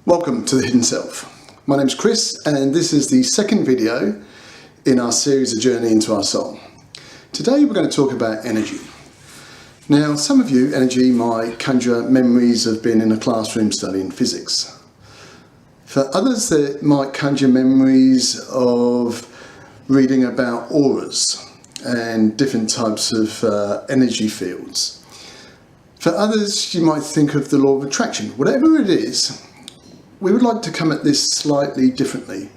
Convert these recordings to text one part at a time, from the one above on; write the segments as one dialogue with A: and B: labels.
A: Welcome to The Hidden Self. My name's Chris and this is the second video in our series A Journey into Our Soul. Today we're going to talk about energy. Now some of you, energy might conjure memories of being in a classroom studying physics. For others it might conjure memories of reading about auras and different types of energy fields. For others you might think of the law of attraction. Whatever it is, we would like to come at this slightly differently.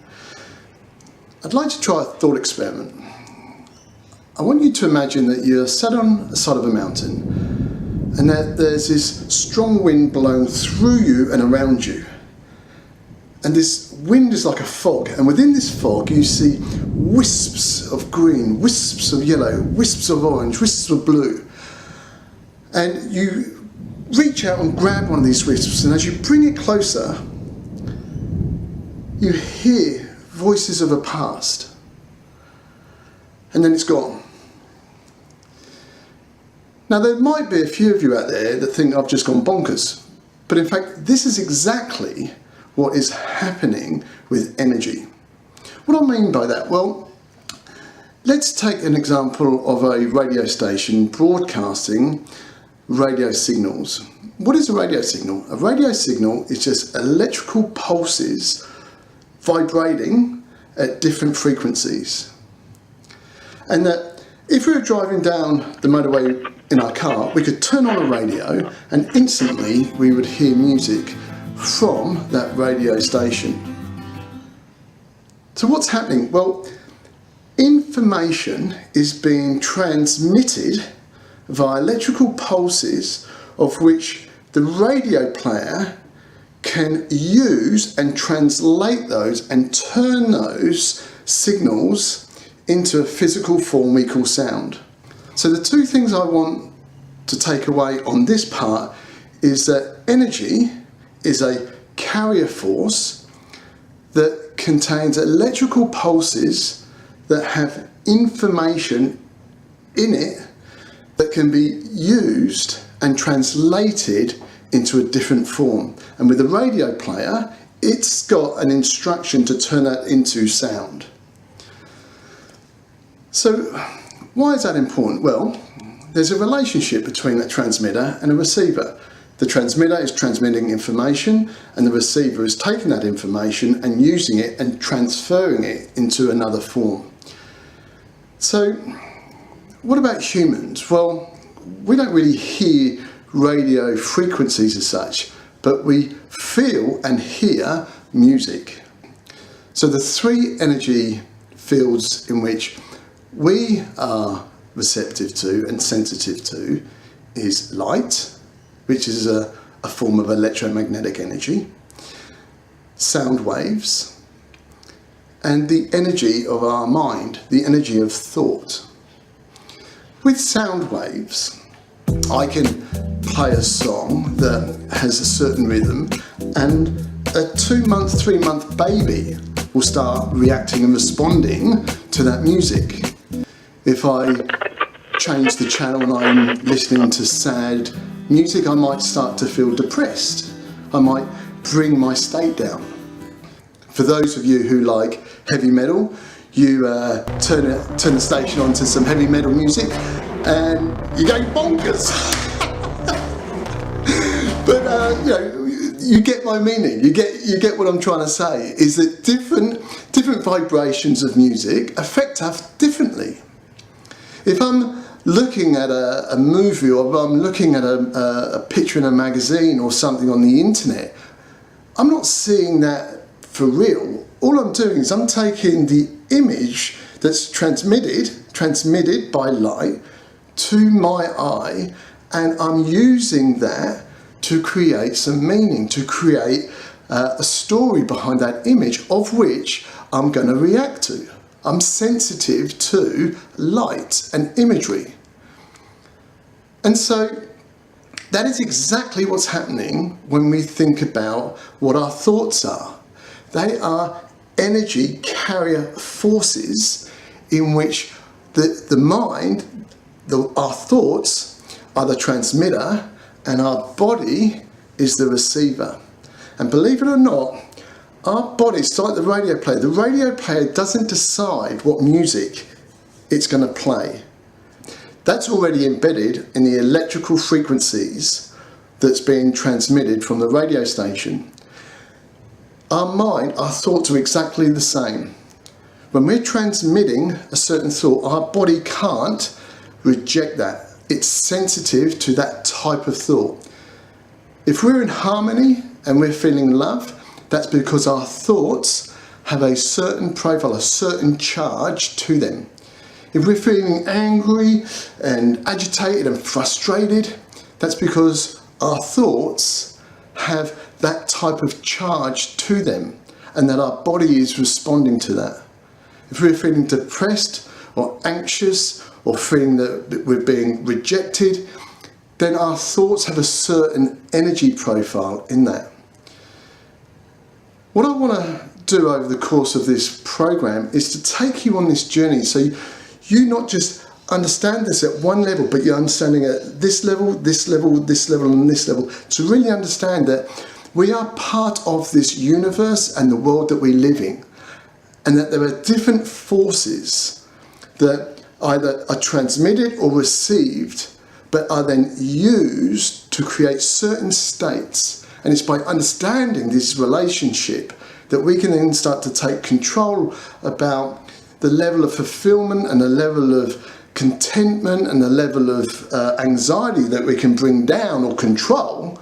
A: I'd like to try a thought experiment. I want you to imagine that you're sat on the side of a mountain and that there's this strong wind blowing through you and around you. And this wind is like a fog, and within this fog you see wisps of green, wisps of yellow, wisps of orange, wisps of blue. And you reach out and grab one of these wisps, and as you bring it closer, you hear voices of a past, and then it's gone. Now there might be a few of you out there that think I've just gone bonkers, but in fact this is exactly what is happening with energy. What I mean by that? Well, let's take an example of a radio station broadcasting radio signals. What is a radio signal? A radio signal is just electrical pulses vibrating at different frequencies. And that if we were driving down the motorway in our car, we could turn on a radio and instantly we would hear music from that radio station. So what's happening? Well, information is being transmitted via electrical pulses of which the radio player can use and translate those and turn those signals into a physical form we call sound. So the two things I want to take away on this part is that energy is a carrier force that contains electrical pulses that have information in it that can be used and translated into a different form. And with the radio player, it's got an instruction to turn that into sound. So why is that important? Well, there's a relationship between a transmitter and a receiver. The transmitter is transmitting information and the receiver is taking that information and using it and transferring it into another form. So what about humans? Well, we don't really hear radio frequencies as such, but we feel and hear music. So the three energy fields in which we are receptive to and sensitive to is light, which is a form of electromagnetic energy, sound waves, and the energy of our mind, the energy of thought. With sound waves, I can play a song that has a certain rhythm and a 2-month, 3-month baby will start reacting and responding to that music. If I change the channel and I'm listening to sad music, I might start to feel depressed. I might bring my state down. For those of you who like heavy metal, you turn the station on to some heavy metal music and you go bonkers. But you get my meaning. You get what I'm trying to say. Is that different vibrations of music affect us differently. If I'm looking at a movie, or if I'm looking at a picture in a magazine or something on the internet, I'm not seeing that for real. All I'm doing is I'm taking the image that's transmitted by light to my eye, and I'm using that to create some meaning, to create a story behind that image of which I'm going to react to. I'm sensitive to light and imagery. And so that is exactly what's happening when we think about what our thoughts are. They are energy carrier forces in which the mind, our thoughts are the transmitter and our body is the receiver. And believe it or not, our body's like the radio player. The radio player doesn't decide what music it's going to play. That's already embedded in the electrical frequencies that's being transmitted from the radio station. Our mind, our thoughts are exactly the same. When we're transmitting a certain thought, our body can't reject that. It's sensitive to that type of thought. If we're in harmony and we're feeling love, that's because our thoughts have a certain profile, a certain charge to them. If we're feeling angry and agitated and frustrated, that's because our thoughts have that type of charge to them and that our body is responding to that. If we're feeling depressed or anxious or feeling that we're being rejected, then our thoughts have a certain energy profile in that. What I want to do over the course of this program is to take you on this journey so you not just understand this at one level, but you're understanding at this level, this level, this level, and this level, to really understand that we are part of this universe and the world that we live in, and that there are different forces that either are transmitted or received, but are then used to create certain states. And it's by understanding this relationship that we can then start to take control about the level of fulfillment and the level of contentment and the level of anxiety that we can bring down or control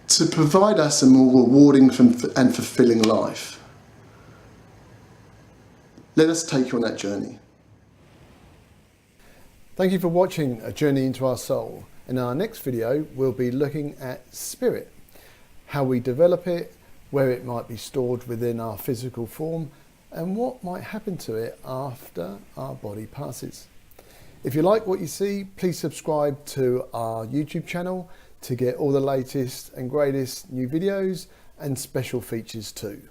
A: to provide us a more rewarding and fulfilling life. Let us take you on that journey. Thank you for watching A Journey into Our Soul. In our next video, we'll be looking at spirit, how we develop it, where it might be stored within our physical form, and what might happen to it after our body passes. If you like what you see, please subscribe to our YouTube channel to get all the latest and greatest new videos and special features too.